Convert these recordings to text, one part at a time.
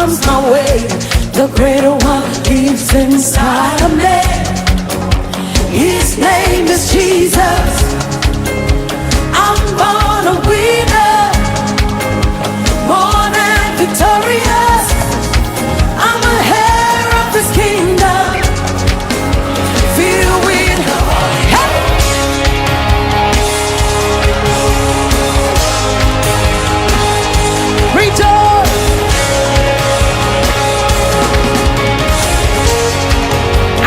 comes my way, the greater one lives inside of me. His name is Jesus. I'm born a winner, more than victorious. I'm a heir of His kingdom, filled with the Holy Ghost. Rejoice.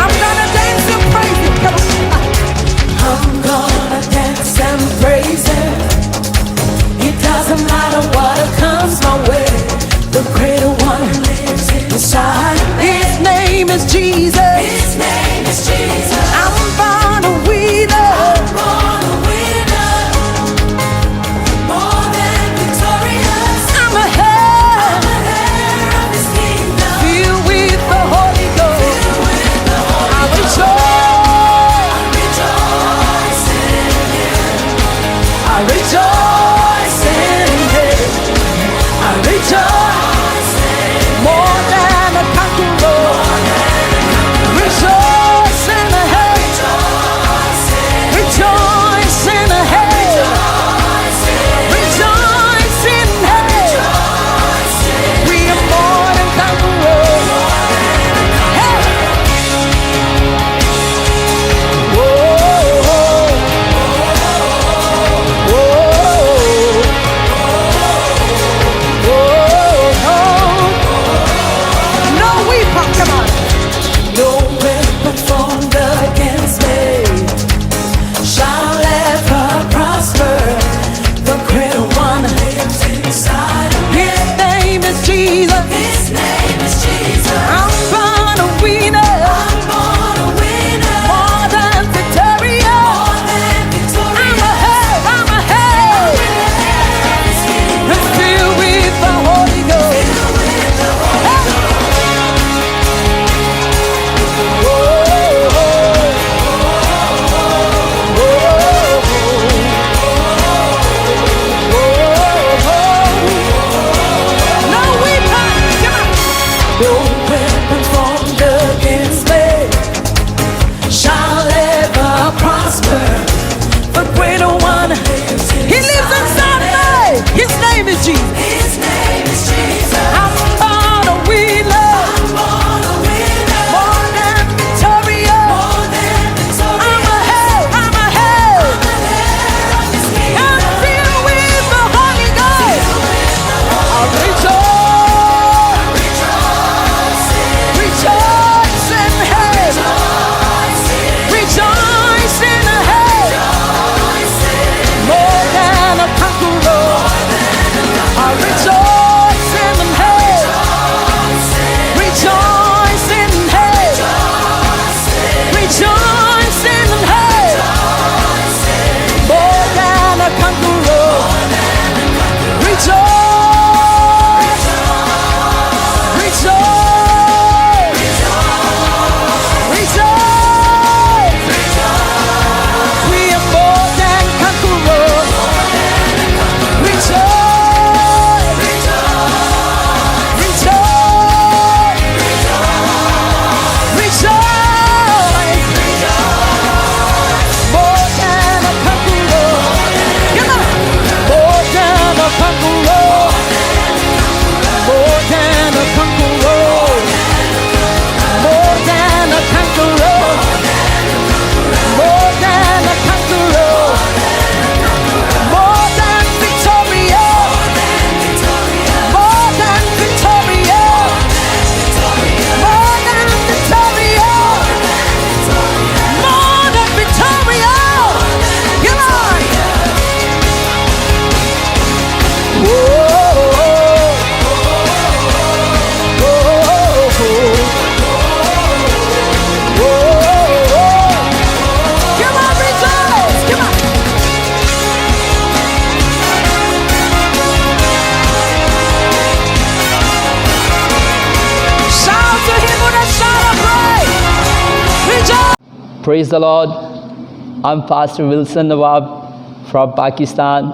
I'm gonna dance and praise Him. Come on. I'm gonna dance and praise Him. It doesn't matter what comes my way, the greater one lives inside. His name is Jesus. His name is Jesus. I'm born a winner. I'm born a winner, more than victorious. I'm a heir of His kingdom, filled with the Holy Ghost. Filled with the Holy I rejoice in Him. I rejoice in Him. I rejoice more than a conqueror. Rejoice in the head. Rejoice in the head. Rejoice in head. We are more than conquerors. Hey. Whoa. No weapon, come on. No weapon formed against me shall ever prosper. The greater one lives inside of me. His name is Jesus. His name is Jesus. I'm born a winner. I'm born a winner, more than victorious. More than victorious. I'm a head. And filled with the Holy Ghost. Filled with the Holy Ghost. No weapon, come on. No weapon formed against me shall ever prosper. The greater one, He lives inside me. His name is Jesus. His name is Jesus. I'm born a winner. I'm born a winner, more than victorious. More than victorious. I'm a head. I'm a head. I'm a head of His kingdom. I'm filled with the Holy Ghost. I rejoice. Rejoice in head. Rejoice in the head. More than a conqueror. I rejoice in the head. Rejoice in the head. Rejoice in the head. More than a conqueror. Rejoice. Rejoice. Rejoice. We are more than conquerors. Rejoice. Rejoice. Rejoice. More than a conqueror. Come on. More than a conqueror. More than a conqueror. More than a conqueror. More than a conqueror. More than victorious. More than victorious. More than victorious. More than victorious. Come on. Whoa. Come on, rejoice. Come on. Shout to Him with a shout of praise. Rejoice. Praise the Lord. I'm Pastor Wilson Nawab from Pakistan.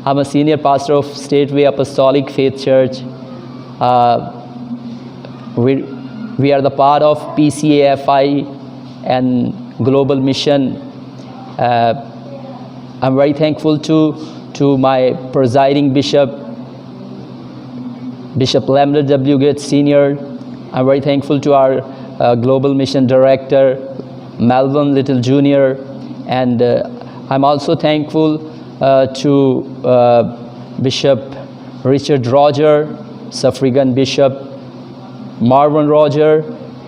I'm a senior pastor of Stateway Apostolic Faith Church. we are the part of PCAFI and Global Mission. I'm very thankful to my presiding bishop, Bishop Leonard W. Gates Sr. I'm very thankful to our Global Mission Director, Melvin Little Jr. And I'm also thankful to Bishop Richard Roger, Suffragan Bishop Marvin Roger,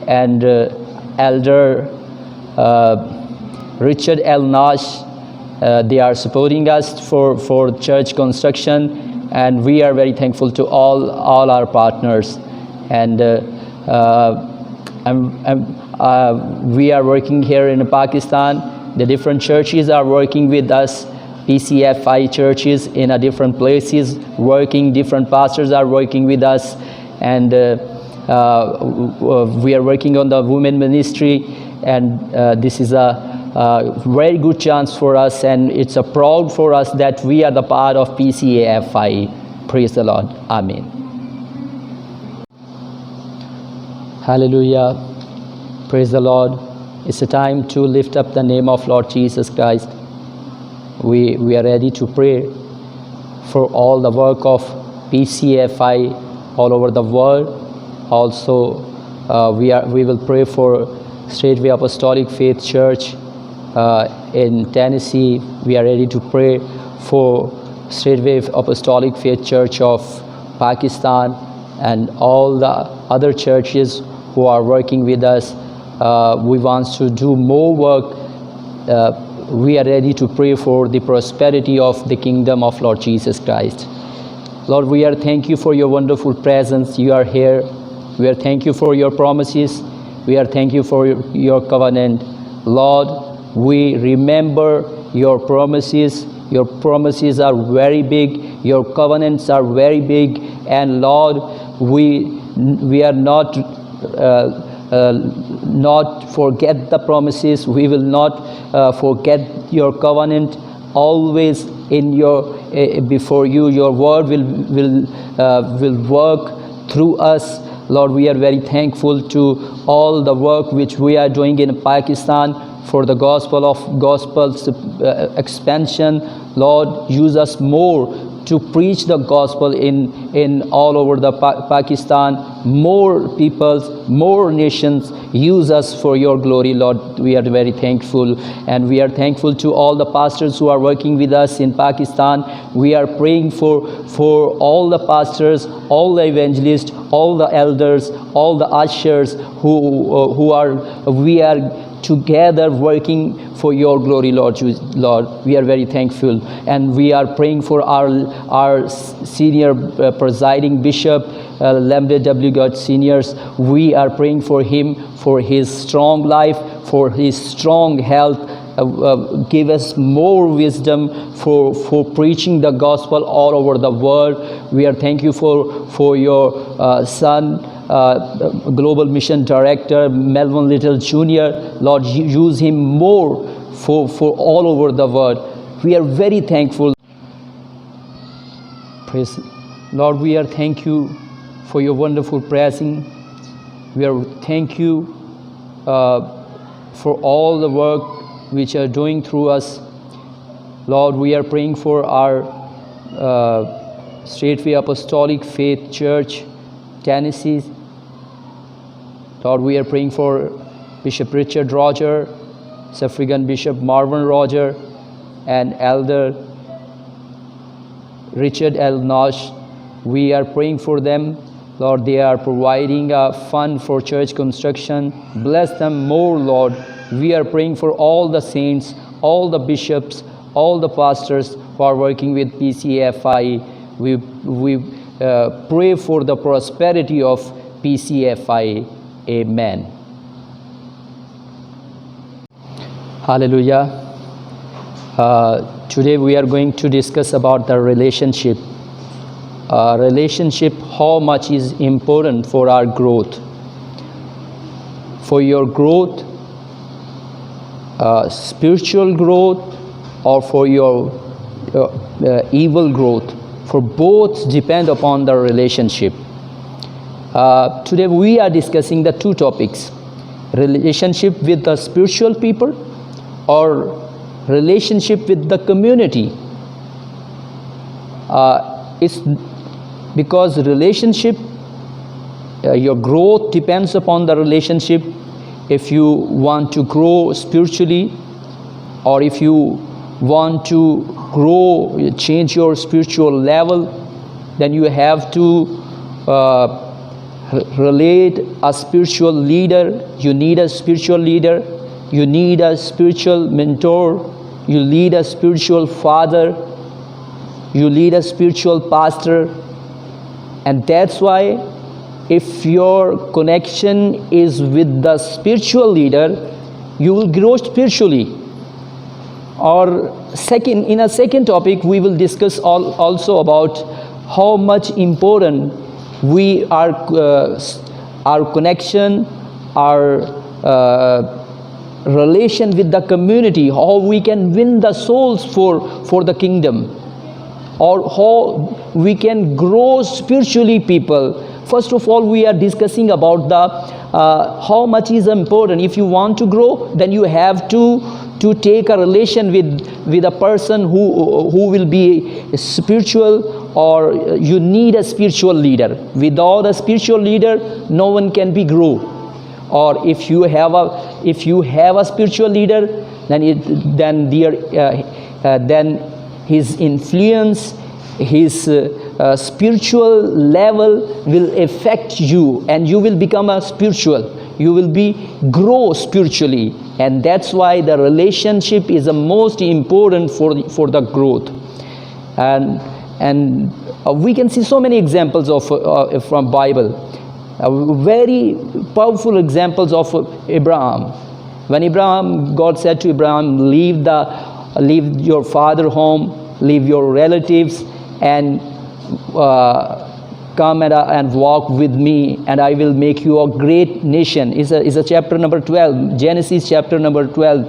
and Elder Richard L. Nash. They are supporting us for church construction, and we are very thankful to all our partners. And we are working here in Pakistan. The different churches are working with us. PCFI churches in a different places working. Different pastors are working with us, and we are working on the women ministry. And this is a very good chance for us, and it's a proud for us that we are the part of PCAFI. Praise the Lord. Amen. Hallelujah. Praise the Lord. It's a time to lift up the name of Lord Jesus Christ. We are ready to pray for all the work of PCFI all over the world. Also, we will pray for Straightway Apostolic Faith Church in Tennessee. We are ready to pray for Straightway Apostolic Faith Church of Pakistan and all the other churches who are working with us. We want to do more work. We are ready to pray for the prosperity of the kingdom of Lord Jesus Christ. Lord, we are thank you for your wonderful presence. You are here. We are thank you for your promises. We are thank you for your covenant. Lord, we remember your promises. Your promises are very big. Your covenants are very big. And Lord, we are not forget the promises. We will not forget your covenant. Always in your before you, your word will work through us. Lord, we are very thankful to all the work which we are doing in Pakistan for the gospel expansion. Lord, use us more to preach the gospel in all over the Pakistan. More peoples, more nations, use us for your glory, Lord. We are very thankful, and we are thankful to all the pastors who are working with us in Pakistan. We are praying for all the pastors, all the evangelists, all the elders, all the ushers we are together working for your glory, Lord. We are very thankful, and we are praying for our senior presiding bishop, Leonard W. God Seniors. We are praying for him, for his strong life, for his strong health. Give us more wisdom for preaching the gospel all over the world. We are thank you for your son, Global Mission Director, Melvin Little Jr. Lord, use him more for all over the world. We are very thankful. Praise Lord, we are thank you for your wonderful presence. We are thank you for all the work which are doing through us. Lord, we are praying for our Straightway Apostolic Faith Church, Tennessee. Lord, we are praying for Bishop Richard Roger, Suffragan Bishop Marvin Roger, and Elder Richard L. Nash. We are praying for them. Lord, they are providing a fund for church construction. Bless them more, Lord. We are praying for all the saints, all the bishops, all the pastors who are working with PCFI. We pray for the prosperity of PCFI. Amen. Hallelujah. Today we are going to discuss about the relationship. Relationship, how much is important for our growth. For your growth, spiritual growth, or for your evil growth. For both depend upon the relationship. Today we are discussing the two topics: relationship with the spiritual people or relationship with the community. It's because relationship, your growth depends upon the relationship. If you want to grow spiritually, or if you want to grow, change your spiritual level, then you have to relate a spiritual leader. You need a spiritual leader. You need a spiritual mentor. You need a spiritual father. You need a spiritual pastor. And that's why if your connection is with the spiritual leader, you will grow spiritually. Or in a second topic, we will discuss also about how much important we are, our connection, our relation with the community, how we can win the souls for the kingdom, or how we can grow spiritually people. First of all, we are discussing about the how much is important. If you want to grow, then you have to take a relation with a person who will be spiritual, or you need a spiritual leader. Without a spiritual leader, no one can be grow. Or if you have a spiritual leader, then his influence, his spiritual level will affect you, and you will become a spiritual. You will grow spiritually, and that's why the relationship is the most important for the growth. And we can see so many examples of from Bible, very powerful examples of Abraham. When God said to Abraham, leave your father home, leave your relatives, and come and walk with me, and I will make you a great nation. Is a chapter number 12, Genesis chapter number 12.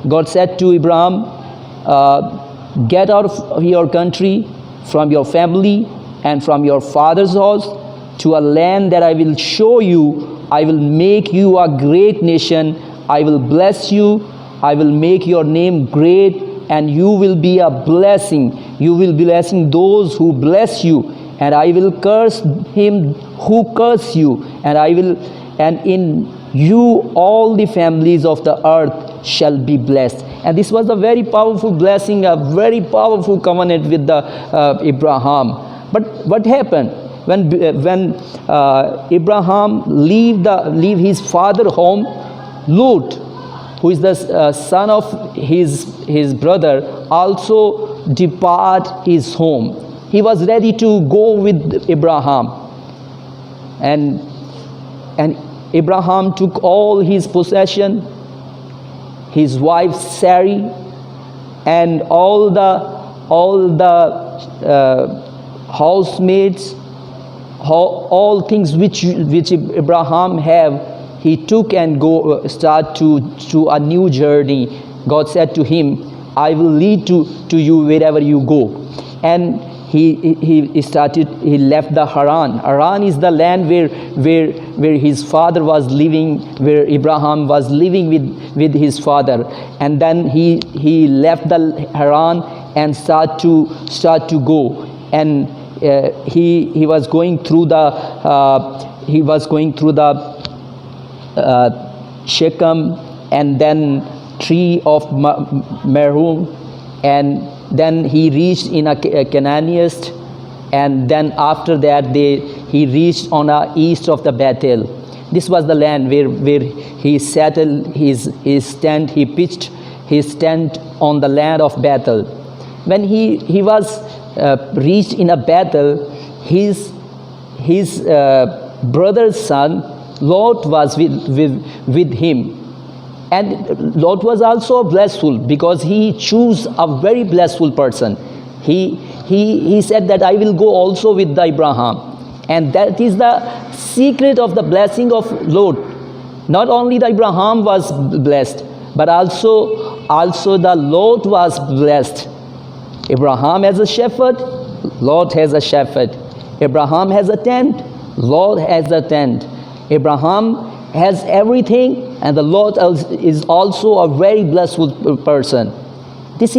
God said to Abraham, get out of your country, from your family, and from your father's house, to a land that I will show you. I will make you a great nation. I will bless you. I will make your name great, and you will be a blessing. You will be blessing those who bless you, and I will curse him who curse you, and in you all the families of the earth shall be blessed. And this was a very powerful blessing, a very powerful covenant with the Abraham. But what happened when Abraham leave his father home? Lot, who is the son of his brother, also depart his home. He was ready to go with Abraham, and Abraham took all his possession, his wife Sarai, and all the housemaids, all things which Abraham have. He took and start to a new journey. God said to him, I will lead to you wherever you go. And he left the Haran. Haran is the land where his father was living, where Abraham was living with his father. And then he left the Haran and start to go. And he was going through the Shechem, and then tree of Merhum, and then he reached in a Canaanist, and then after that he reached on the east of the Bethel. This was the land where he settled his tent. He pitched his tent on the land of Bethel. When he was reached in a Bethel, his brother's son Lot was with him. And Lot was also blessful, because he chose a very blessful person. He said that I will go also with Abraham. And that is the secret of the blessing of Lot. Not only the Abraham was blessed, but also the Lot was blessed. Abraham has a shepherd, Lot has a shepherd. Abraham has a tent, Lot has a tent. Abraham has everything, and the Lot is also a very blessed person. This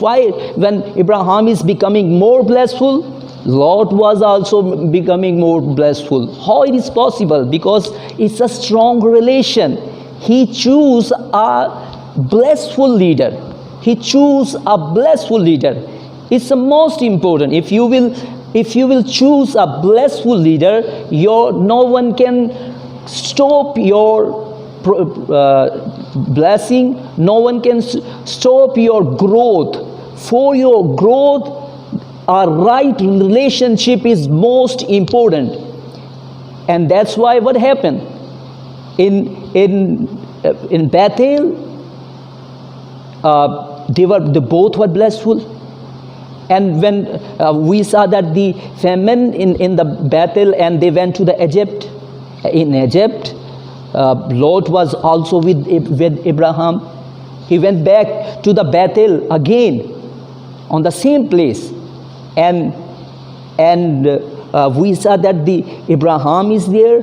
why when Abraham is becoming more blessful, Lot was also becoming more blessful. How it is possible? Because it's a strong relation. He chose a blessful leader. He chose a blessful leader. It's the most important. If you will choose a blessful leader, no one can stop your blessing. No one can stop your growth. For your growth, a right relationship is most important. And that's why what happened in Bethel, they both were blessful. And when we saw that the famine in the Bethel, and they went to the Egypt. In Egypt, Lot was also with Abraham. He went back to the Bethel again on the same place, and we saw that the Abraham is there,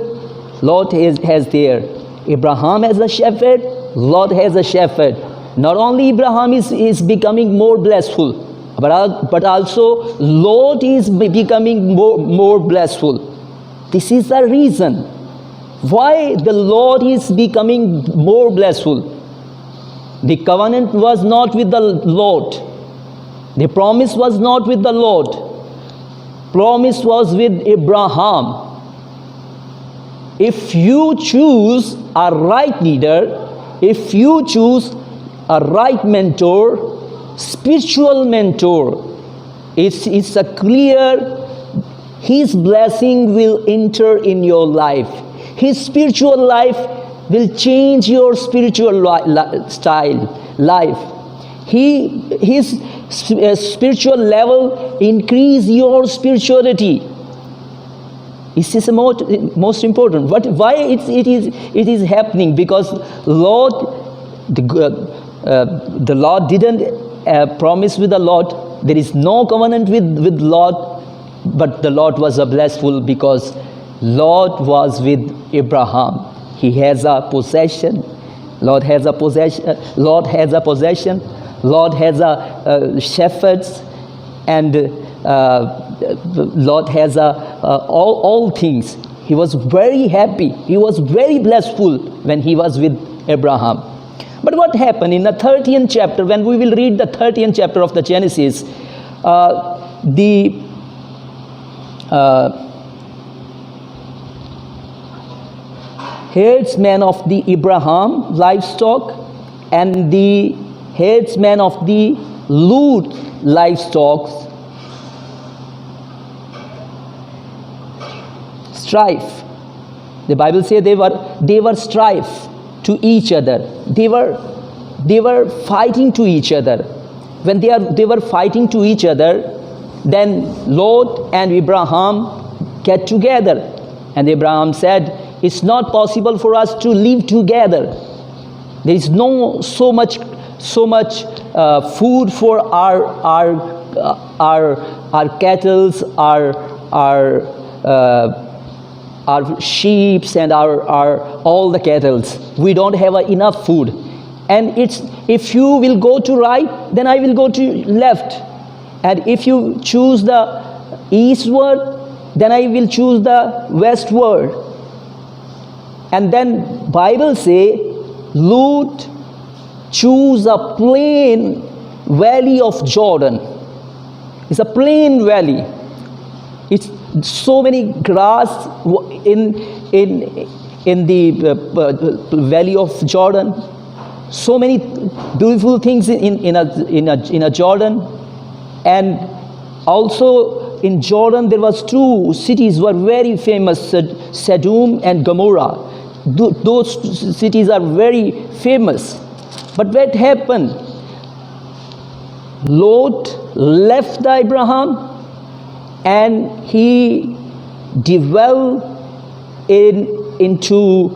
Lot has there. Abraham has a shepherd, Lot has a shepherd. Not only Abraham is becoming more blessful, but also Lot is becoming more blessful. This is the reason why the Lord is becoming more blessful. The covenant was not with the Lord. The promise was not with the Lord. Promise was with Abraham. If you choose a right leader, if you choose a right mentor, spiritual mentor, it's a clear, his blessing will enter in your life. His spiritual life will change your spiritual life. His spiritual level increase your spirituality. This is the most important. Why it is happening? Because the Lord didn't promise with the Lord. There is no covenant with Lord, but the Lord was a blessful because Lord was with Abraham. He has a possession. Lord has a possession. Lord has a possession. Lord has a shepherds, and Lord has all things. He was very happy. He was very blessful when he was with Abraham. But what happened in the 30th chapter? When we will read the 30th chapter of the Genesis, the herdsman of the Abraham livestock and the herdsman of the Lot livestock strife. The Bible says they were strife to each other. They were fighting to each other. When they were fighting to each other, then Lot and Abraham get together, and Abraham said, "It's not possible for us to live together. There is no so much food for our cattle, our sheep, and our all the cattle. We don't have enough food. And if you will go to right, then I will go to left. And if you choose the eastward, then I will choose the westward." And then Bible say, Lot choose a plain valley of Jordan. It's a plain valley. It's so many grass in the valley of Jordan. So many beautiful things in a Jordan. And also in Jordan there was two cities were very famous, Sodom and Gomorrah. Those cities are very famous. But what happened? Lot left the Abraham, and he dwelled into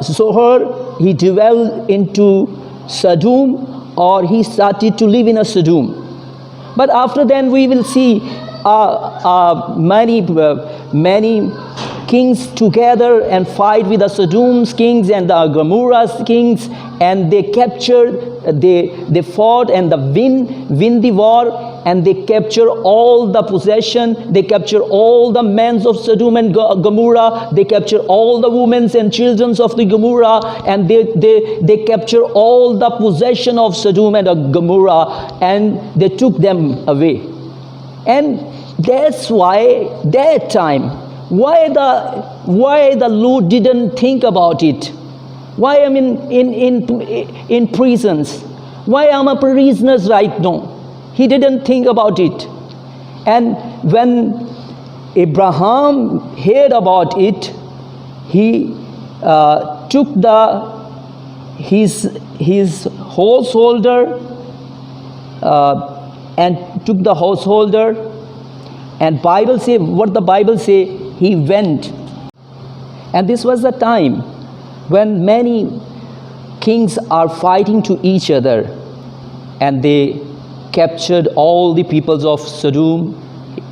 Zohar. He dwelled into Sodom, or he started to live in a Sodom. But after then we will see many kings together and fight with the Sodom's kings and the Gomorrah's kings, and they captured, they fought and win the war, and they capture all the possession, they capture all the men of Sodom and Gomorrah, they capture all the women and children of the Gomorrah, and they capture all the possession of Sodom and Gomorrah, and they took them away. And that's why that time, why the Lord didn't think about it? Why I'm in prisons? Why I'm a prisoner right now? He didn't think about it. And when Abraham heard about it, he took his householder and Bible say, what the Bible say, he went. And this was the time when many kings are fighting to each other, and they captured all the peoples of Sodom,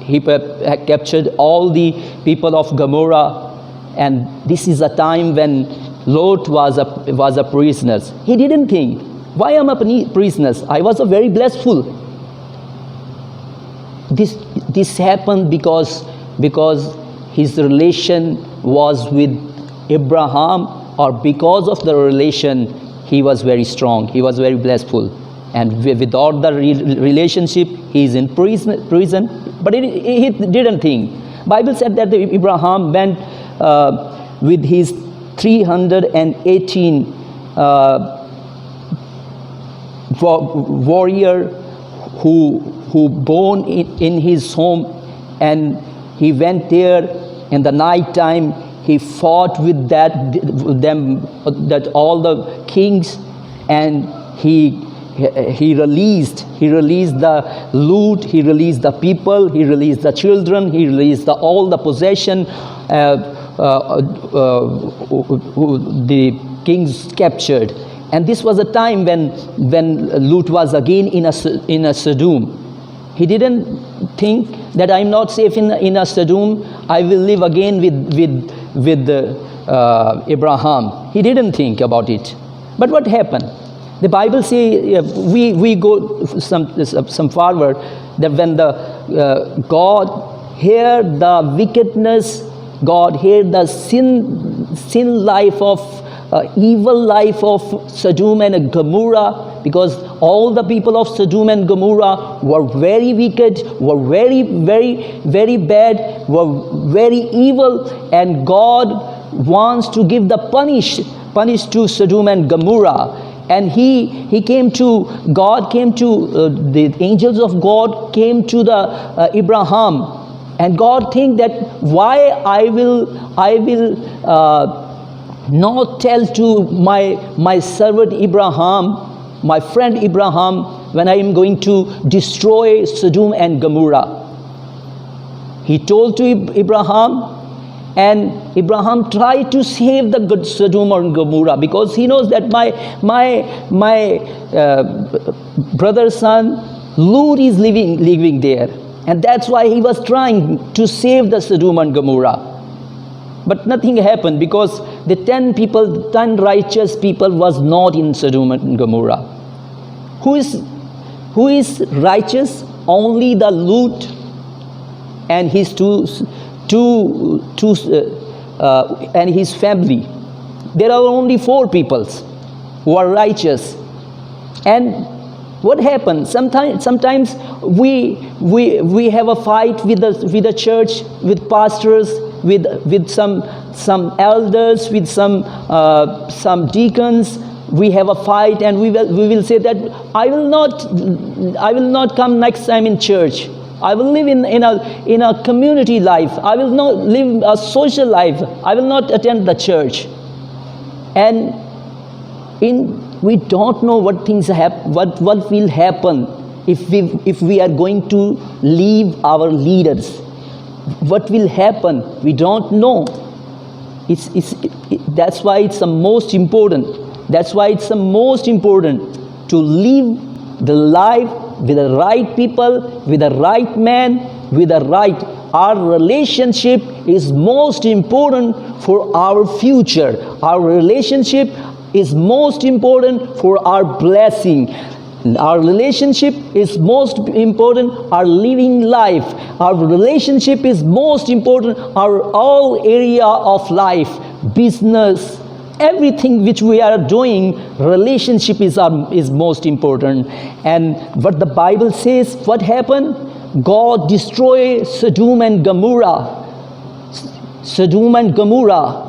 he captured all the people of Gomorrah, and this is a time when Lot was a prisoner. He didn't think, why am I a prisoner? I was a very blessful. This happened because his relation was with Abraham, or because of the relation he was very strong, he was very blessful. And without the relationship, he is in prison. But he didn't think. Bible said that Abraham went with his 318 warrior who born in his home, and he went there in the night time. He fought with all the kings, and he released the loot, he released the people, he released the children, he released all the possession the kings captured. And this was a time when Lot was again in a Sodom. He didn't think that I'm not safe in a Sodom, I will live again with Abraham. He didn't think about it. But what happened? The Bible says, we go some forward, that when the God heard the wickedness, God heard the sin life of evil life of Sodom and Gomorrah, because all the people of Sodom and Gomorrah were very wicked, were very, very, very bad, were very evil, and God wants to give the punish to Sodom and Gomorrah. And the angels of God came to the Abraham, and God think that why I will not tell to my servant Abraham, my friend Abraham, when I am going to destroy Sodom and Gomorrah. He told to Abraham, and Abraham tried to save the good Sodom and Gomorrah, because he knows that my brother's son Lot is living there, and that's why he was trying to save the Sodom and Gomorrah. But nothing happened, because the 10 righteous people was not in Sodom and Gomorrah. Who is righteous? Only the Lot and his and his family. There are only 4 peoples who are righteous. And what happens? Sometimes we have a fight with the church, with pastors, with some elders, with some deacons. We have a fight, and we will say that I will not come next time in church. I will live in a community life. I will not live a social life. I will not attend the church. And we don't know what things happen, what will happen if we are going to leave our leaders. What will happen? We don't know. That's why it's the most important. That's why it's the most important to live the life with the right people, with the right man, with the right. Our relationship is most important for our future. Our relationship is most important for our blessing. Our relationship is most important, our living life. Our relationship is most important, our all area of life, business, everything which we are doing, relationship is most important. And what the Bible says, what happened? God destroyed Sodom and Gomorrah. Sodom and Gomorrah.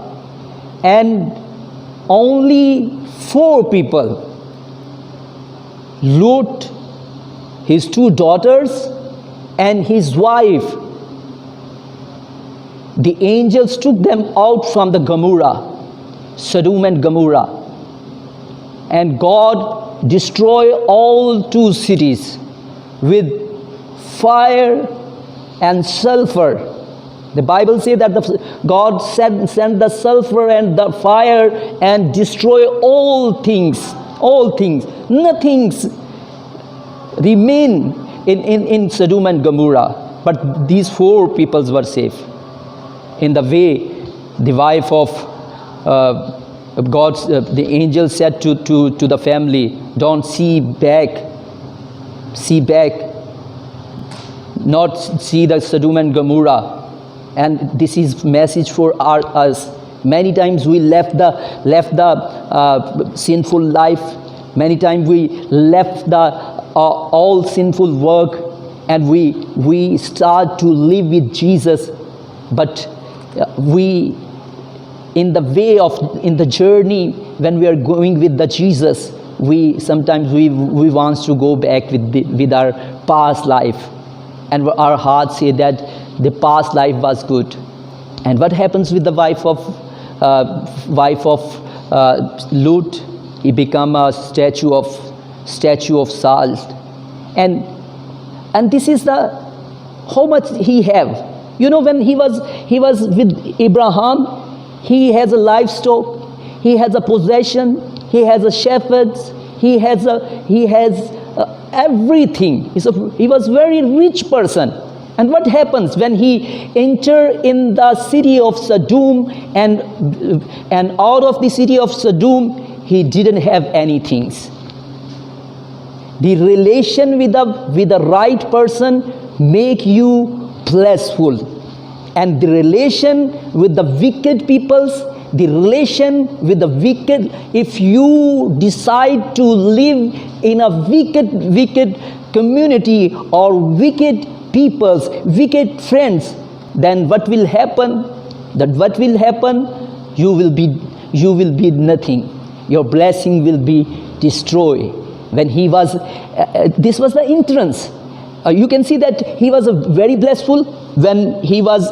And only 4 people, Lot, his 2 daughters, and his wife, the angels took them out from the Gomorrah, Sodom and Gomorrah. And God destroyed all 2 cities with fire and sulfur. The Bible says that God sent the sulfur and the fire and destroy all things. Nothing remain in Sodom and Gomorrah. But these 4 peoples were safe. In the way, the wife of God's, the angel said to the family, don't see back, not see the Sodom and Gomorrah. And this is message for us. Many times we left the sinful life. Many times we left the all sinful work, and we start to live with Jesus. But we, in the journey when we are going with the Jesus, we sometimes want to go back with our past life, and our hearts say that the past life was good. And what happens with the wife of Lot? He become a statue of salt. And this is the how much he have. You know, when he was with Abraham, he has a livestock, he has a possession, he has a shepherds, he has everything. He was very rich person. And what happens when he enter in the city of Sodom, and out of the city of Sodom, he didn't have anything. The relation with the right person make you blissful, and the relation with the wicked peoples, the relation with the wicked, if you decide to live in a wicked community or wicked peoples, wicked friends, then what will happen? You will be nothing. Your blessing will be destroyed. When he was, this was the entrance. You can see that he was a very blissful when he was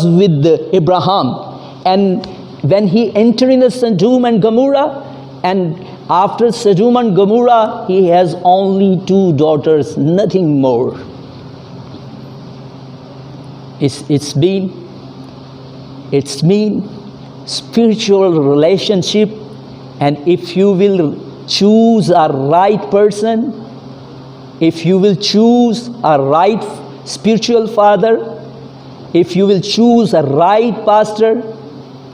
with Abraham, and when he entered in the Sodom and Gomorrah, and after Sodom and Gomorrah, he has only 2 daughters, nothing more. It's been spiritual relationship, and if you will choose a right person, if you will choose a right spiritual father, if you will choose a right pastor,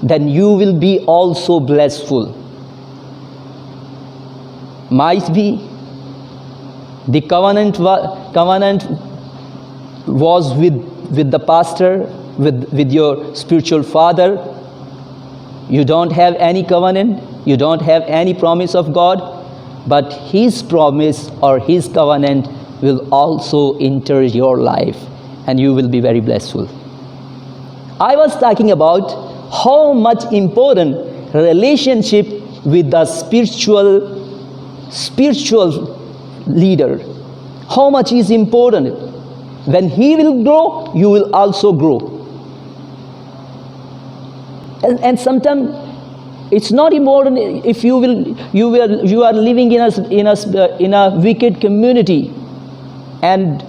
then you will be also blissful. Might be the covenant was with the pastor, with your spiritual father. You don't have any covenant, you don't have any promise of God, but his promise or his covenant will also enter your life, and you will be very blissful. I was talking about how much important relationship with the spiritual leader. How much is important. When he will grow, you will also grow. And sometimes it's not important if you are living in a wicked community, and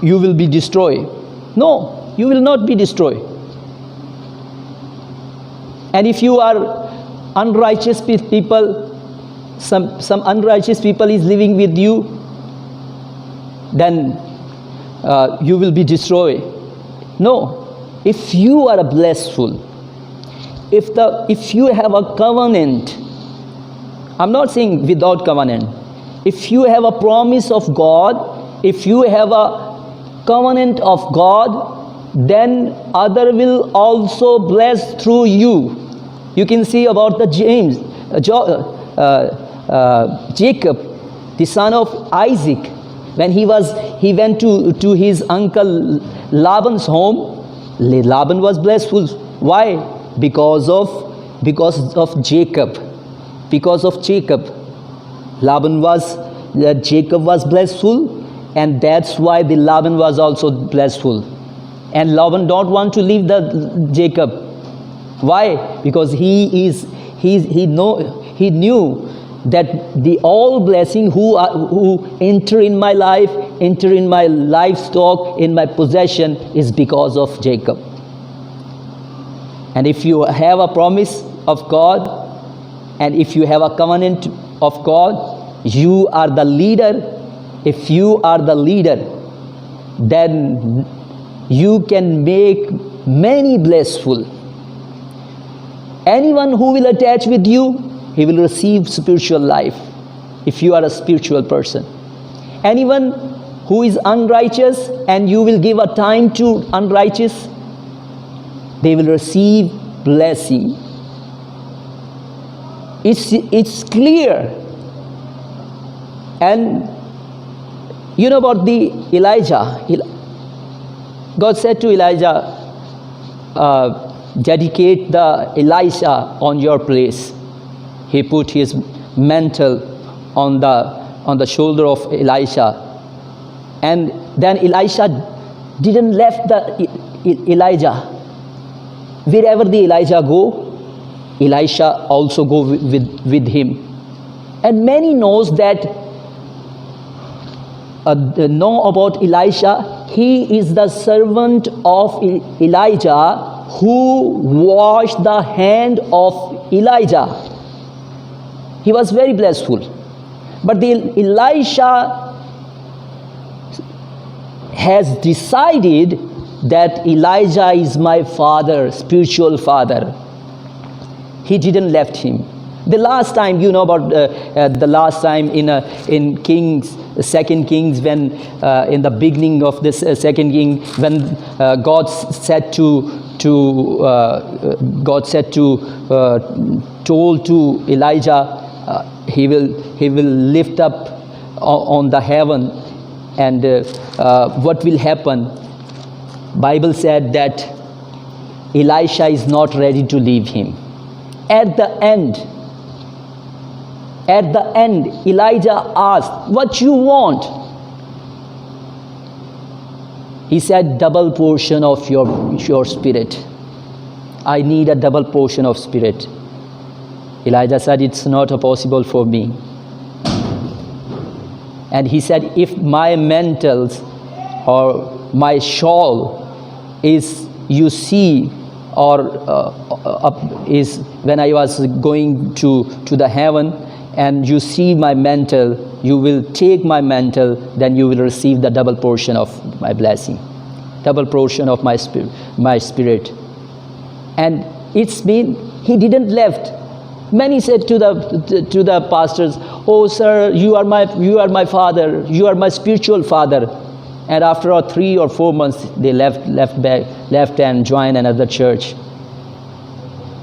you will be destroyed. No, you will not be destroyed. And if you are unrighteous people, some unrighteous people is living with you, then you will be destroyed. No, if you are a blessful, if you have a covenant, I'm not saying without covenant, if you have a promise of God, if you have a covenant of God, then other will also bless through you. You can see about the Jacob, the son of Isaac, when he went to his uncle Laban's home. Laban was blessful. Why? Because of Jacob. Because of Jacob, Jacob was blessful, and that's why the Laban was also blessful. And Laban don't want to leave the Jacob. Why? Because he knew that the all blessing who enter in my life, enter in my livestock, in my possession, is because of Jacob. And if you have a promise of God, and if you have a covenant of God, you are the leader. If you are the leader, then you can make many blessful. Anyone who will attach with you, he will receive spiritual life, if you are a spiritual person. Anyone who is unrighteous and you will give a time to unrighteous, they will receive blessing. It's clear. And you know about the Elijah. God said to Elijah, dedicate the Elisha on your place. He put his mantle on the shoulder of Elisha, and then Elisha didn't left the Elijah. Wherever the Elijah go, Elisha also go with him. And many knows that know about Elisha. He is the servant of Elijah who washed the hand of Elijah. He was very blessful. But the Elisha has decided that Elijah is my father, spiritual father. He didn't left him. The last time, you know about the last time in Kings, 2 Kings, when in the beginning of this 2 King, when God said told to Elijah, he will lift up on the heaven, and what will happen? Bible said that Elisha is not ready to leave him. At the end, Elijah asked, what you want? He said, double portion of your spirit. I need a double portion of spirit. Elijah said, it's not possible for me. And he said, if my mantles or my shawl is, you see, or is when I was going to the heaven, and you see my mantle, you will take my mantle, then you will receive the double portion of my blessing, double portion of my spirit. And it's been, he didn't left. Many said to the pastors, oh sir, you are my father, you are my spiritual father. And after 3 or 4 months, they left and joined another church.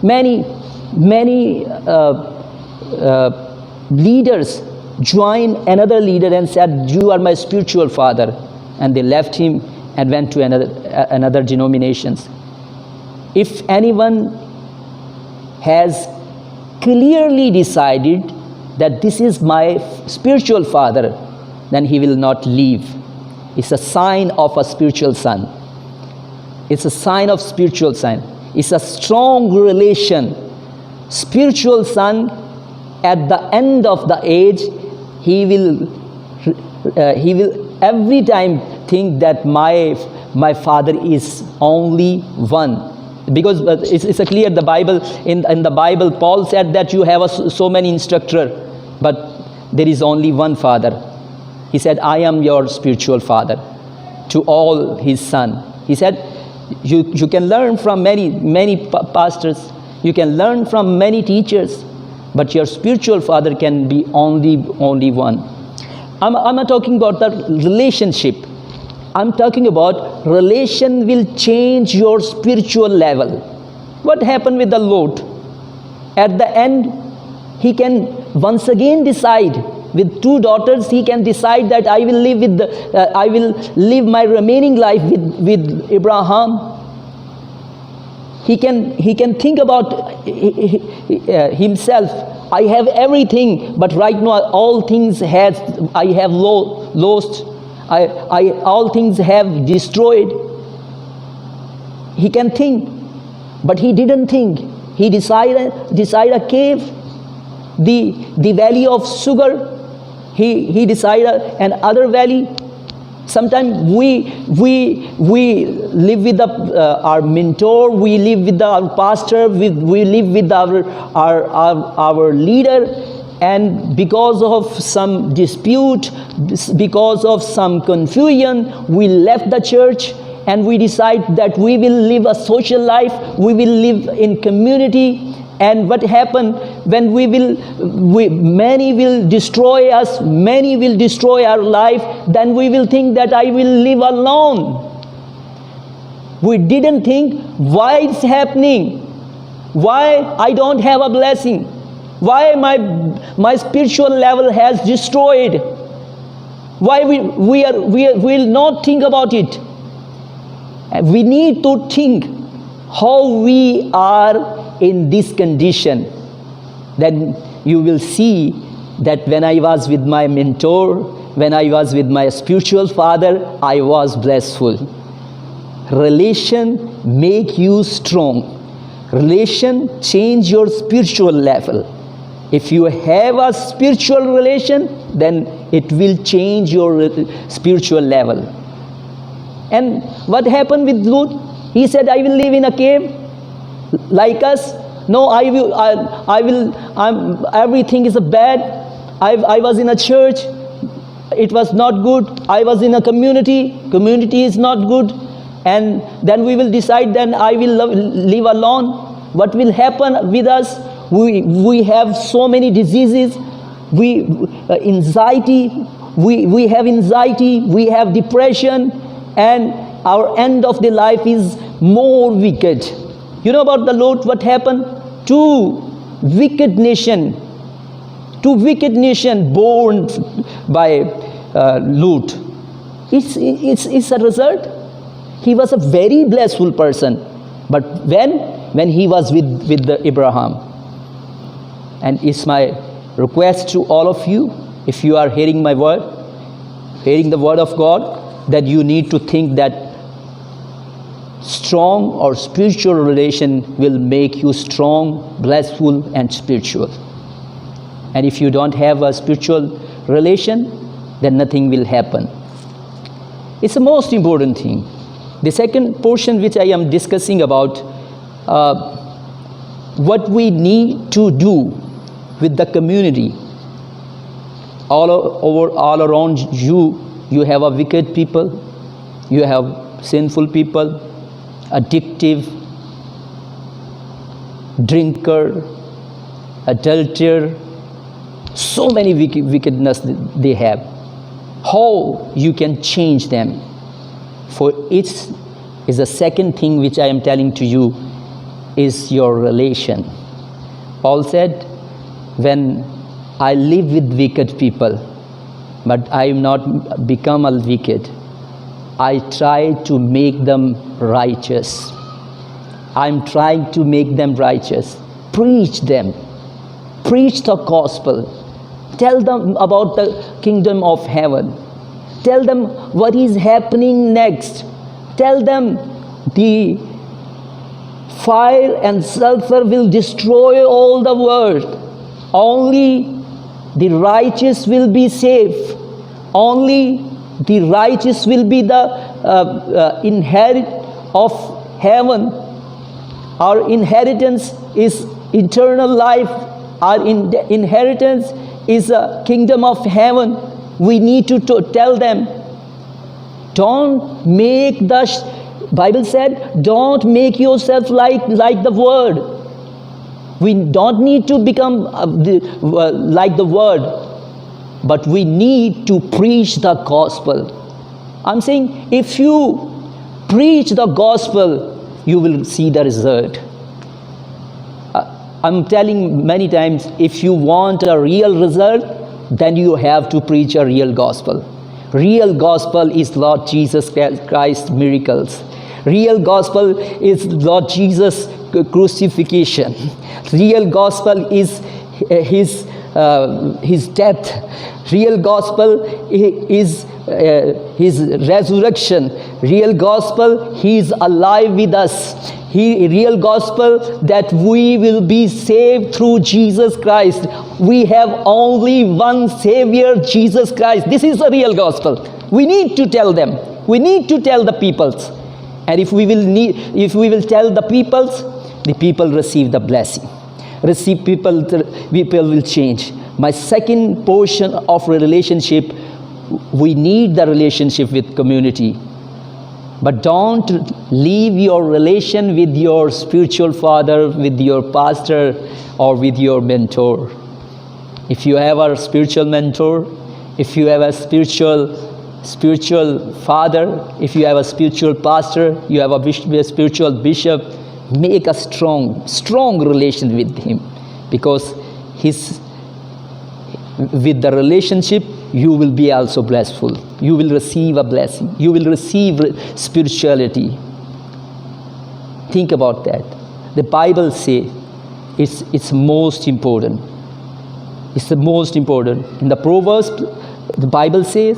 Many leaders joined another leader and said, you are my spiritual father. And they left him and went to another denominations. If anyone has clearly decided that this is my spiritual father, then he will not leave. It's a sign of a spiritual son. It's a sign of spiritual son. It's a strong relation. Spiritual son, at the end of the age, he will every time think that my father is only one. Because it's a clear, the Bible, in the Bible, Paul said that you have so many instructors, but there is only one father. He said, I am your spiritual father to all his son. He said, You can learn from many pastors. You can learn from many teachers. But your spiritual father can be only one. I'm not talking about the relationship. I'm talking about relation will change your spiritual level. What happened with the Lot? At the end, he can once again decide. With 2 daughters, he can decide that I will live my remaining life with Abraham. He can think about himself. I have everything, but right now all things I have lost. All things have destroyed. He can think, but he didn't think. He decided a cave, the valley of sugar. He decided another valley. Sometimes we live with our mentor, we live with our pastor, we live with our leader, and because of some dispute, because of some confusion, we left the church and we decide that we will live a social life, we will live in community. And what happened when many will destroy us, many will destroy our life, then we will think that I will live alone. We didn't think why it's happening, why I don't have a blessing, why my spiritual level has destroyed, why we will not think about it. We need to think how we are in this condition. Then you will see that when I was with my mentor, when I was with my spiritual father, I was blissful. Relation make you strong. Relation change your spiritual level. If you have a spiritual relation, then it will change your spiritual level. And what happened with Lot? He said, I will live in a cave like us. No, everything is bad. I was in a church, it was not good. I was in a community is not good. And then we will decide, then I will live alone. What will happen with us? We have so many diseases. We have anxiety, we have depression, and our end of the life is more wicked. You know about the Lot, what happened? Two wicked nation born by Lot. It's a result. He was a very blissful person. But when he was with the Abraham. And it's my request to all of you, if you are hearing my word, hearing the word of God, that you need to think that strong or spiritual relation will make you strong, blissful, and spiritual. And if you don't have a spiritual relation, then nothing will happen. It's the most important thing. The second portion which I am discussing about what we need to do with the community. All around you have a wicked people, you have sinful people, addictive, drinker, adulterer, so many wickedness they have. How you can change them? For it is the second thing which I am telling to you is your relation. Paul said, when I live with wicked people, but I am not become a wicked, I try to make them righteous. I'm trying to make them righteous. Preach them. Preach the gospel. Tell them about the kingdom of heaven. Tell them what is happening next. Tell them the fire and sulfur will destroy all the world. Only the righteous will be safe. Only the righteous will be the inherit of heaven. Our inheritance is eternal life. Our inheritance is a kingdom of heaven. We need to tell them, don't make the Bible said, don't make yourself like the world. We don't need to become like the world, but we need to preach the gospel. I'm saying, if you preach the gospel, you will see the result. I'm telling many times, if you want a real result, then you have to preach a real gospel. Real gospel is Lord Jesus Christ's miracles. Real gospel is Lord Jesus' crucifixion. Real gospel is his death. Real gospel is his resurrection. Real gospel, he is alive with us. Real gospel, that we will be saved through Jesus Christ. We have only one Savior, Jesus Christ. This is the real gospel. We need to tell them. We need to tell the peoples. And if we will tell the people receive the blessing. People will change. My second portion of relationship, we need the relationship with community. But don't leave your relation with your spiritual father, with your pastor, or with your mentor. If you have a spiritual mentor, if you have a spiritual father, if you have a spiritual pastor, you have a spiritual bishop, make a strong relation with him, because with the relationship you will be also blessful. You will receive a blessing. You will receive spirituality. Think about that. The Bible says it's most important. It's the most important. In the Proverbs, the Bible says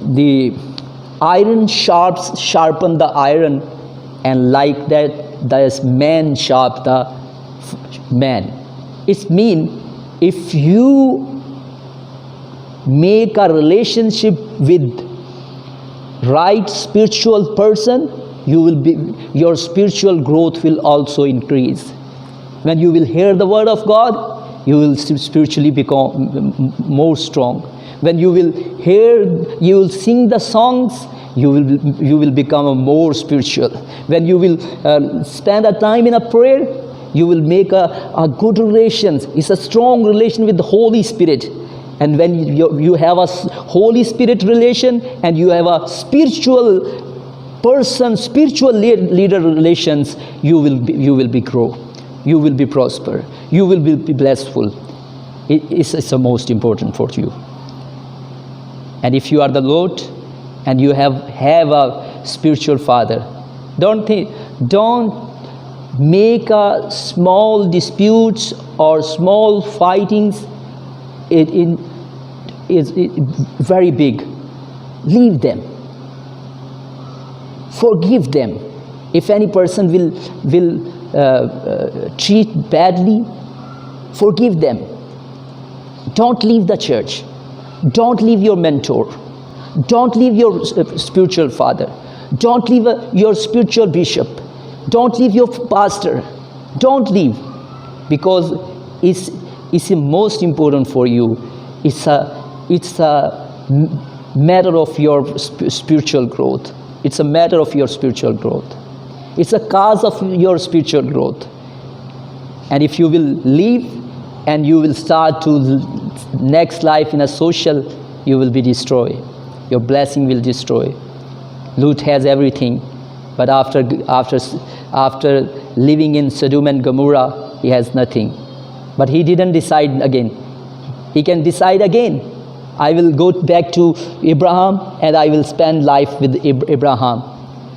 the iron sharpen the iron, and like that the man sharp the man. It means if you make a relationship with right spiritual person, your spiritual growth will also increase. When you will hear the word of God, you will spiritually become more strong. When you will sing the songs, you will become more spiritual. When you will spend a time in a prayer, you will make a good relations. It's a strong relation with the Holy Spirit. And when you have a Holy Spirit relation, and you have a spiritual leader relations, you will be grow. You will be prosper. You will be blessful. It's the most important for you. And if you are the Lord, and you have a spiritual father, don't make a small disputes or small fightings is very big. Leave them. Forgive them. If any person will treat badly, forgive them. Don't leave the church. Don't leave your mentor. Don't leave your spiritual father. Don't leave your spiritual bishop. Don't leave your pastor. Don't leave, because it's most important for you. It's a matter of your spiritual growth. It's a matter of your spiritual growth. It's a cause of your spiritual growth. And if you will leave and you will start to next life in a social, you will be destroyed. Your blessing will destroy. Lot has everything, but after living in Sodom and Gomorrah, he has nothing. But he didn't decide again. He can decide again. I will go back to Abraham, and I will spend life with Abraham,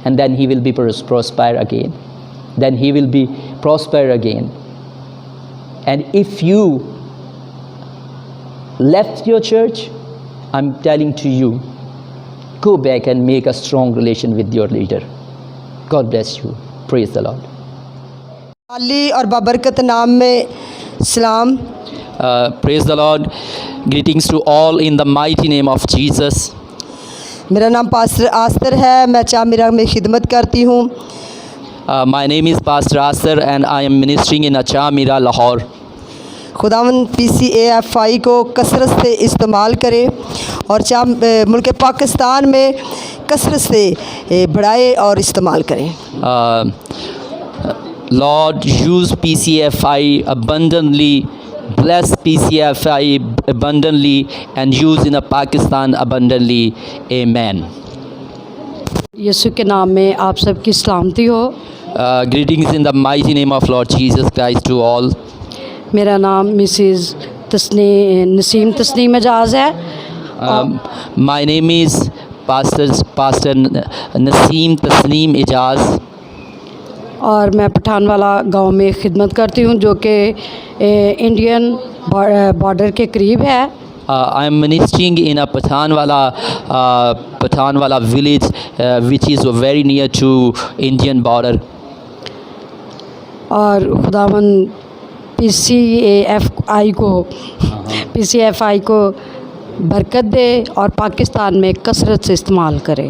and then he will be prosper again. Then he will be prosper again. And if you left your church, I'm telling to you, go back and make a strong relation with your leader. God bless you. Praise the Lord. Ali और बाबरकत नाम में सलाम. Praise the Lord. Greetings to all in the mighty name of Jesus. मेरा नाम pastor आस्तर है. मैं चामीरा में खिदमत करती हूँ. My name is Pastor Asar, and I am ministering in Acha Mira, Lahore. खुदावंद PCAFI को कसरत से इस्तेमाल करे और मुल्क पाकिस्तान में कसरत से बढ़ाए और इस्तेमाल करें। Lord, use PCFI abundantly, bless PCFI abundantly, and use in Pakistan abundantly. Amen. यीशु के नाम में आप सबकी सलामती हो। Greetings in the mighty name of Lord Jesus Christ to all. मेरा नाम मिसेस नसीम तस्नीम एजाज़ है। My name is Pastor Naseem Tasneem Ijaz. और मैं पठानवाला गांव में खिदमत करती हूं जो कि इंडियन बॉर्डर के करीब है। I am ministering in a Pathanwala village, which is very near to Indian border. और खुदावंद PCFI को बरकत दे और पाकिस्तान में कसरत से इस्तेमाल करे।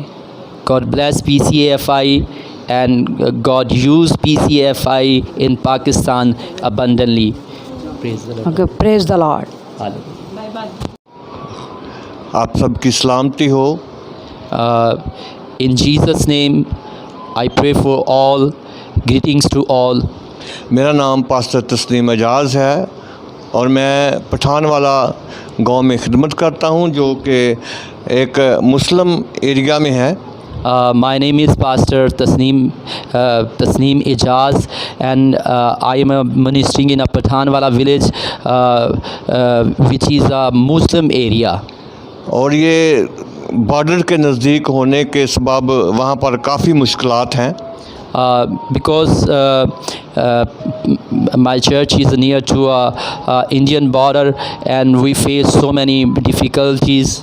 God bless PCFI and God use PCFI in Pakistan abundantly. Praise the Lord. Okay, praise the Lord. आप सबकी सलामती हो। In Jesus' name, I pray for all. Greetings to all. मेरा नाम पास्टर तस्नीम एजाज़ है और मैं पठानवाला गांव में खिदमत करता हूं जो कि एक मुस्लिम एरिया में है। My name is Pastor Tasneem Ijaz, and I am ministering in a Pathanwala village, which is a Muslim area. और ये बॉर्डर के नज़दीक होने के सबब वहाँ पर काफ़ी मुश्किलात हैं। Because my church is near to a Indian border, and we face so many difficulties.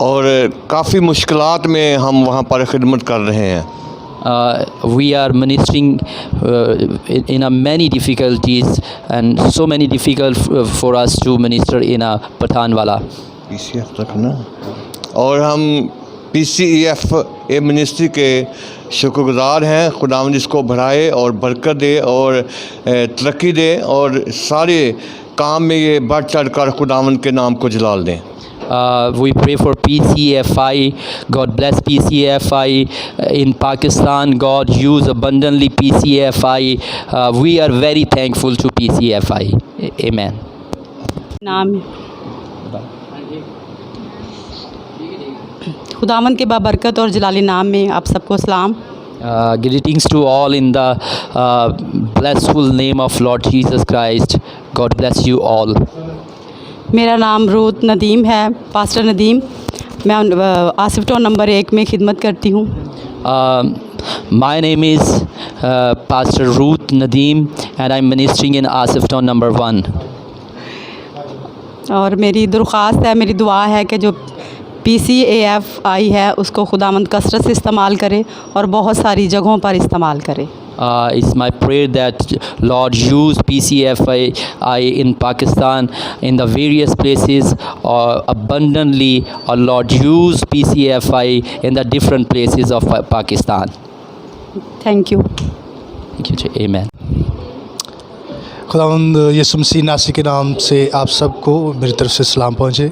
और काफ़ी मुश्किलात में हम वहाँ पर खिदमत कर रहे हैं। We are ministering in a many difficulties, and so many difficult for us to minister in a Pathanwala. PCF तक ना, और हम PCF मिनिस्ट्री के शुक्रगुज़ार हैं। खुदावंद इसको बढ़ाए और बरकत दे और तरक्की दे और सारे काम में ये बढ़ चढ़ कर खुदावंद के नाम को जलाल दें। We pray for PCFI. God bless PCFI in Pakistan. God use abundantly PCFI. We are very thankful to PCFI. Amen. नाम खुदावंद के बाबरकत और जलाली नाम में आप सबको सलाम। Greetings to all in the blessful name of Lord Jesus Christ. God bless you all. मेरा नाम रूत नदीम है, पास्टर नदीम। मैं आसिफ टाउन नंबर 1 में खिदमत करती हूँ। My name is Pastor Ruth Nadeem, and I'm ministering in Asif Town number 1. और मेरी दरख्वास्त है, मेरी दुआ है कि जो PCAFI है उसको खुदावंद कसरत से इस्तेमाल करे और बहुत सारी जगहों पर इस्तेमाल करे। It's my prayer that Lord use PCFI in Pakistan in the various places abundantly, or Lord use PCFI in the different places of Pakistan. Thank you. Thank you. Amen. खुदावंद यीशु मसीह नासी के नाम से आप सबको मेरी तरफ से सलाम पहुँचे।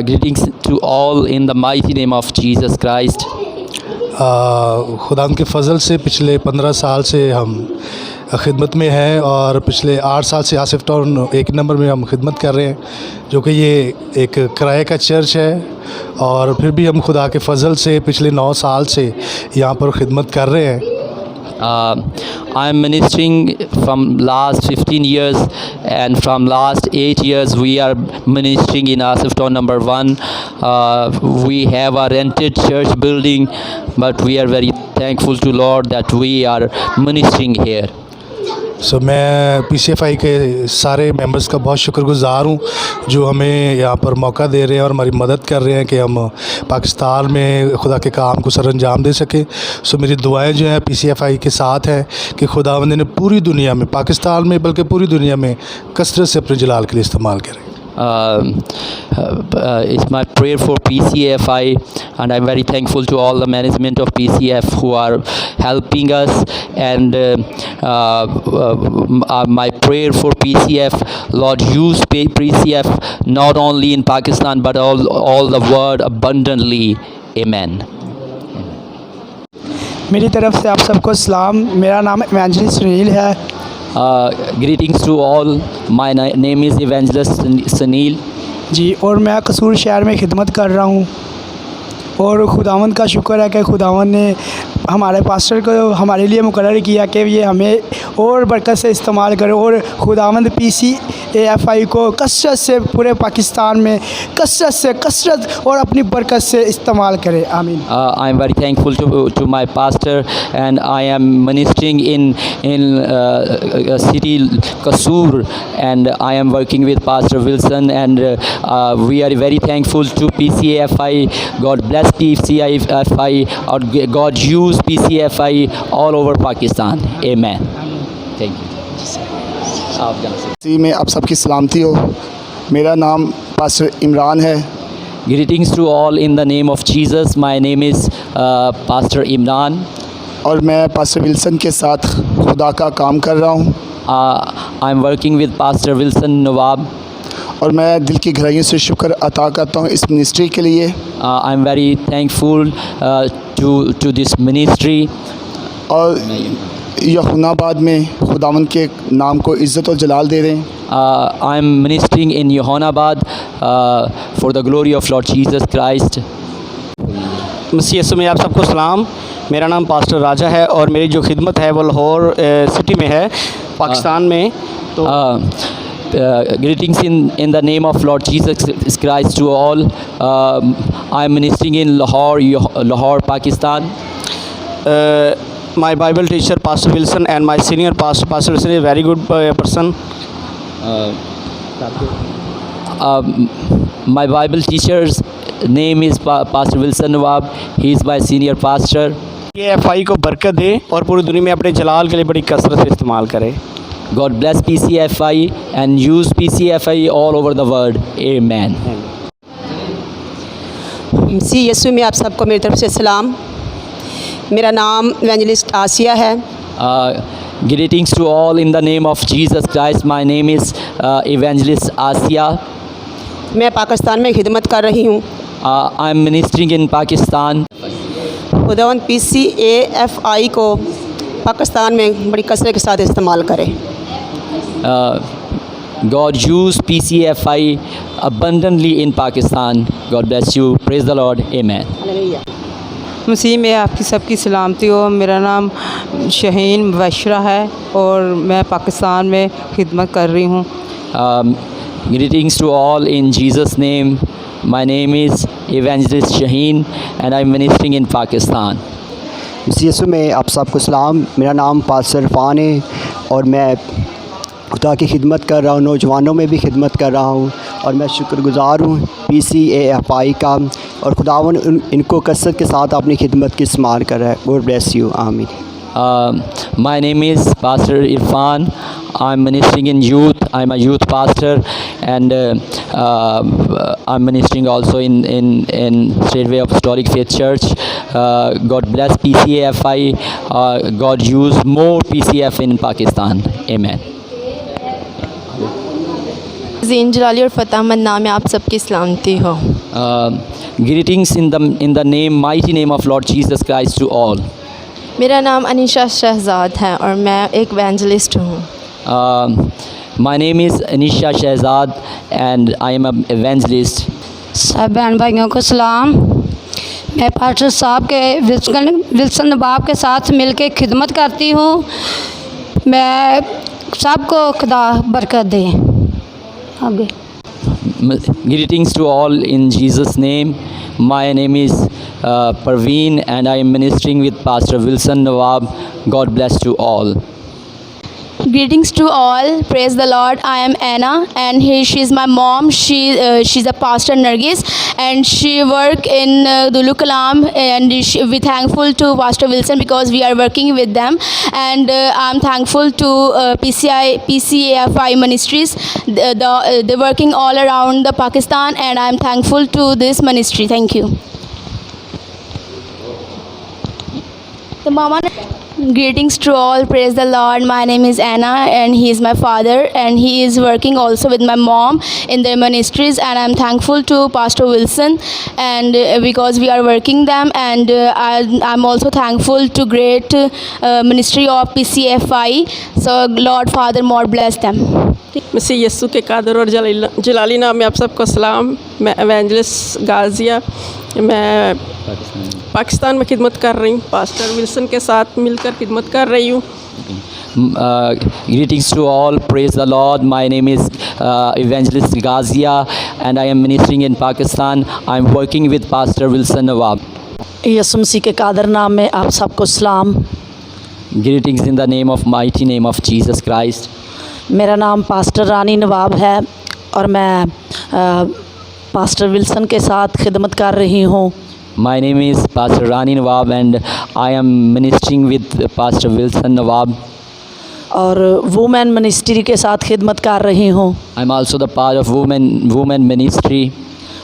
Greetings to all in the mighty name of Jesus Christ. खुदावंद के फ़ज़ल से पिछले 15 साल से हम खिदमत में हैं और पिछले 8 साल से आसिफ टाउन 1 नंबर में हम खिदमत कर रहे हैं, जो कि ये एक किराए का चर्च है। और फिर भी हम खुदा के फ़ज़ल से पिछले 9 साल से यहाँ पर खिदमत कर रहे हैं। I am ministering from last 15 years, and from last 8 years we are ministering in Asif Town number 1. We have a rented church building, but we are very thankful to Lord that we are ministering here. मैं PCFI के सारे members का बहुत शुक्रगुज़ार हूँ जो हमें यहाँ पर मौका दे रहे हैं और हमारी मदद कर रहे हैं कि हम पाकिस्तान में खुदा के काम को सरअंजाम दे सकें। मेरी दुआएं जो हैं PCFI के साथ हैं कि खुदावंद ने पूरी दुनिया में, पाकिस्तान में बल्कि पूरी दुनिया में कसरत से अपने जलाल के लिए इस्तेमाल करें। It's my prayer for PCFI, and I'm very thankful to all the management of PCF who are helping us. And my prayer for PCF, Lord, use PCF not only in Pakistan but all the world abundantly. Amen. मेरी तरफ से आप सबको सलाम। मेरा नाम evangelist Sunil है। Greetings to all. My name is Evangelist Sunil. जी, और मैं कसूर शहर में खिदमत कर रहा हूँ, और खुदावंद का शुक्र है कि खुदावंद ने हमारे पास्टर को हमारे लिए मुकर्रर किया कि ये हमें और बरकत से इस्तेमाल करे, और खुदावंद PCAFI को कसरत से पूरे पाकिस्तान में कसरत और अपनी बरकत से इस्तेमाल करे। आमीन। I am very thankful to my pastor, and I am ministering in city Kasur, and I am working with Pastor Wilson, and we are very thankful to PCAFI. God bless PCAFI, or God use PCAFI all over Pakistan. Amen. Thank you. आप जा सकते। मसीह में आप सबकी सलामती हो। मेरा नाम पास्टर इमरान है। Greetings to all in the name of Jesus. My name is Pastor Imran. और मैं पास्टर विल्सन के साथ खुदा का काम कर रहा हूँ। I'm working with Pastor Wilson Nawab. और मैं दिल की गहराइयों से शुक्र अता करता हूँ इस मिनिस्ट्री के लिए। I'm very thankful to this ministry. और यूहन्नाबाद में खुदावंद के नाम को इज़्ज़त और जलाल दे रहे हैं। I'm ministering in Johannabad for the glory of Lord Jesus Christ. मसीह यीशु में आप सबको सलाम। मेरा नाम पास्टर राजा है, और मेरी जो खिदमत है वो लाहौर सिटी में है, पाकिस्तान में। तो Greetings in the name of Lord Jesus Christ to all. I am ministering in Lahore, Pakistan. My Bible teacher Pastor Wilson and my senior pastor Wilson is a very good person. My Bible teacher's name is Pastor Wilson Nawab. He is my senior pastor. PCAFI को बरकत दे और पूरी दुनिया में अपने जलाल के लिए बड़ी कसरत से इस्तेमाल करे। God bless PCFI and use PCFI all over the world. Amen. मसीह यीशु में आप सबको मेरी तरफ से सलाम। मेरा नाम इवेंजलिस्ट आसिया है। Greetings to all in the name of Jesus Christ. My name is Evangelist Asia. मैं पाकिस्तान में खिदमत कर रही हूँ। I am ministering in Pakistan. खुदावंद PCAFI को पाकिस्तान में बड़ी कसरत के साथ इस्तेमाल करे। God use PCFI abundantly in Pakistan. God bless you. Praise the Lord. Amen. मसीह में आपकी सबकी सलामती हो। मेरा नाम शहीन मुबशरा है, और मैं पाकिस्तान में खिदमत कर रही हूँ। Greetings to all in Jesus' name. My name is Evangelist Shaheen, and I'm ministering in Pakistan. मसीह यीशु में आप सबको सलाम। मेरा नाम पास्टर इरफान है, और मैं खुदा की खिदमत कर रहा हूँ, नौजवानों में भी खिदमत कर रहा हूँ, और मैं शुक्रगुज़ार हूँ PCAFI का, और खुदावन इनको कसरत के साथ अपनी खिदमत की इस्तेमाल कर रहा है। God bless you. आमीन। My name is Pastor Irfan. I'm ministering in youth. I'm a youth pastor, and I'm ministering also in Straightway Apostolic Faith Church. God bless PCAFI. God use more PCF in Pakistan. Amen. ज़ीन जलाली और फ़तेह अहमद नाम है, आप सबकी सलामती हो। Greetings in the mighty name of Lord Jesus Christ to all. मेरा नाम अनीशा शहजाद है, और मैं एक एवेंजलिस्ट हूँ। My name is Anisha Shahzad, and I am an evangelist. सब बहन भाइयों को सलाम। मैं पास्टर साहब के विल्सन नवाब के साथ मिलकर खिदमत करती हूँ। मैं सबको खुदा बरकत दे। आगे। Greetings to all in Jesus' name. My name is Parveen, and I am ministering with Pastor Wilson Nawab. God bless you all. Greetings to all. Praise the Lord. I am Anna, and she's my mom. She's a pastor Nargis, and she work in Dulu Kalam. And we thankful to Pastor Wilson because we are working with them. And I'm thankful to PCAFI Ministries. They're working all around the Pakistan, and I'm thankful to this ministry. Thank you. The mama. Greetings to all. Praise the Lord. My name is Anna, and he is my father, and he is working also with my mom in their ministries, and I'm thankful to Pastor Wilson, and because we are working them, and I'm also thankful to great ministry of PCFI. So Lord Father, more bless them. मसीह यस्सु के कादर और जलाली नाम में आप सबको सलाम। मैं evangelist गाजिया, मैं पाकिस्तान में खिदमत कर रही हूँ। पास्टर विल्सन के साथ मिलकर खिदमत कर रही हूँ। Greetings to all. Praise the Lord. My name is Evangelist Ghazia, and I am ministering in Pakistan. I am working with Pastor Wilson Nawab. Yesu Masih के कादर नाम में आप सबको सलाम। Greetings in the mighty name of Jesus Christ. मेरा नाम pastor रानी नवाब है और मैं पास्टर विल्सन के साथ खिदमत कर रही हूँ। My name is Pastor Rani Nawab, and I am ministering with Pastor Wilson Nawab. और वुमेन मिनिस्ट्री के साथ खिदमत कर रही हूँ। I'm also the part of women ministry.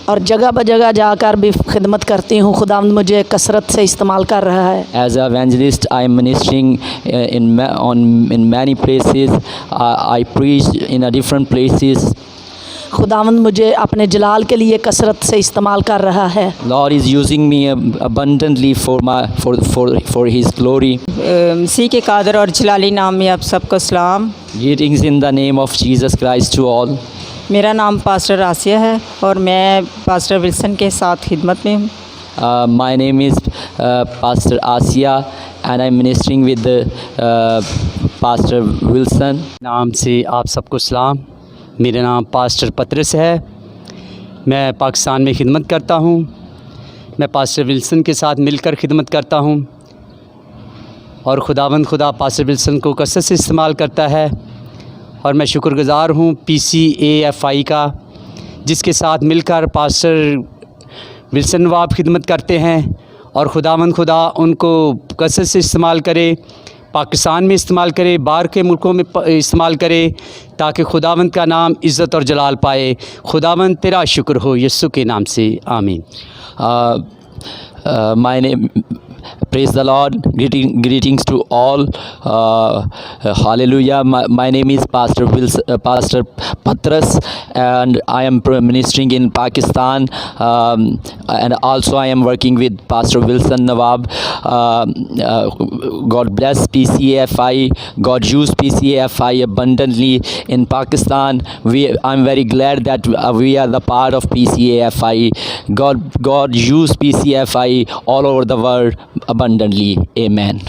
और जगह ब जगह जाकर भी खिदमत करती हूँ। खुदावंद मुझे कसरत से इस्तेमाल कर रहा है। As an evangelist, I am ministering in many places. I preach in different places. खुदावंद मुझे अपने जलाल के लिए कसरत से इस्तेमाल कर रहा है। Lord is using me abundantly for His glory. मसीह के कादर और जलाली नाम में आप सबको सलाम। Greetings in the name of Jesus Christ to all. मेरा नाम पास्टर आसिया है और मैं पास्टर विल्सन के साथ खिदमत में हूँ। My name is Pastor Asia, and I am ministering with Pastor Wilson. नाम से आप सबको सलाम। मेरा नाम पास्टर पतरस है। मैं पाकिस्तान में खिदमत करता हूँ। मैं पास्टर विल्सन के साथ मिलकर खिदमत करता हूँ, और खुदा पास्टर विल्सन को कसरत से इस्तेमाल करता है, और मैं शुक्रगुज़ार हूँ PCAFI का, जिसके साथ मिलकर पास्टर विल्सन नवाब खिदमत करते हैं, और खुदा उनको कसरत से इस्तेमाल करे, पाकिस्तान में इस्तेमाल करे, बाहर के मुल्कों में इस्तेमाल करे, ताकि खुदावंद का नाम इज़्ज़त और जलाल पाए। खुदावंद तेरा शुक्र हो, यीशु के नाम से आमीन। My name, praise the Lord. Greetings to all. Hallelujah. My name is Pastor Patras, and I am ministering in Pakistan, and also I am working with Pastor Wilson Nawab. God bless PCAFI. God use PCAFI abundantly in Pakistan. I'm very glad that we are the part of PCAFI. God use PCAFI all over the world abundantly. Amen.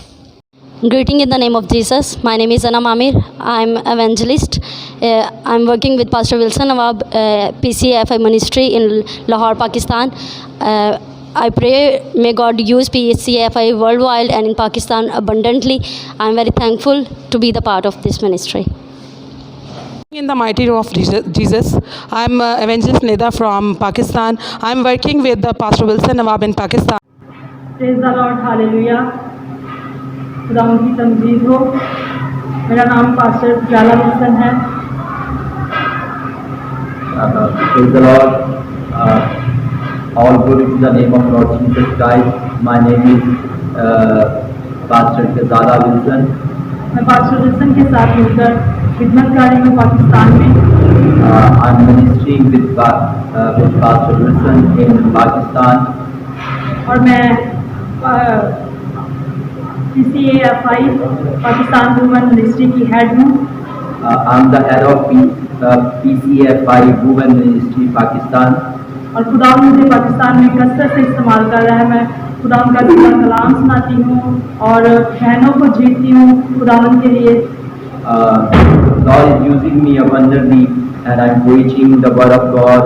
Greeting in the name of Jesus. My name is Anna Mamir. I'm evangelist. I'm working with Pastor Wilson Nawab, PCAFI ministry in Lahore, Pakistan. I pray may God use PCAFI worldwide and in Pakistan abundantly. I'm very thankful to be the part of this ministry. In the mighty name of Jesus, I'm Evangelist Neda from Pakistan. I'm working with the Pastor Wilson Nawab in Pakistan. Praise the Lord, Hallelujah. खुदा उनकी तमजीद हो। मेरा नाम pastor जाला Wilson है। Praise the Lord. All glory to the name of Lord Jesus Christ. My name is Pastor Zada Wilson. मैं pastor Wilson के साथ मिलकर खिदमत कर रही हूँ पाकिस्तान में। I'm ministering with Pastor Wilson in Pakistan. और मैं PCAFI पाकिस्तान वुमेन मिनिस्ट्री की हेड हूँ। I'm the head of PCAFI Women Ministry Pakistan. और खुदा मुझे पाकिस्तान में कसरत से इस्तेमाल कर रहा है। मैं खुदा का जिंदा कलाम सुनाती हूँ और बहनों को जीतती हूँ खुदा के लिए। God is using me abundantly, and I'm preaching the word of God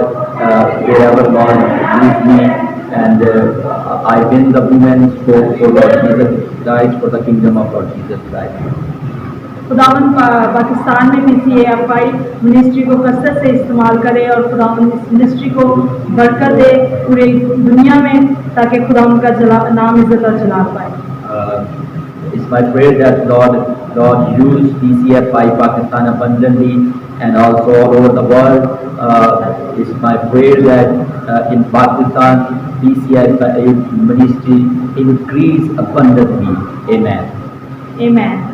wherever God uses me, and I win the women for Lord Jesus Christ, for the kingdom of Lord Jesus Christ. खुदावन पाकिस्तान में PCAFI ministry को कसरत से इस्तेमाल करे और खुदावन इस मिनिस्ट्री को बरकत दे पूरी दुनिया में, ताकि खुदावन का नाम इज़्ज़त और जलाल पाए। It's my prayer that Lord use PCFI Pakistan abundantly and also all over the world. It's my prayer that in Pakistan PCFI ministry increase abundantly. Amen. Amen.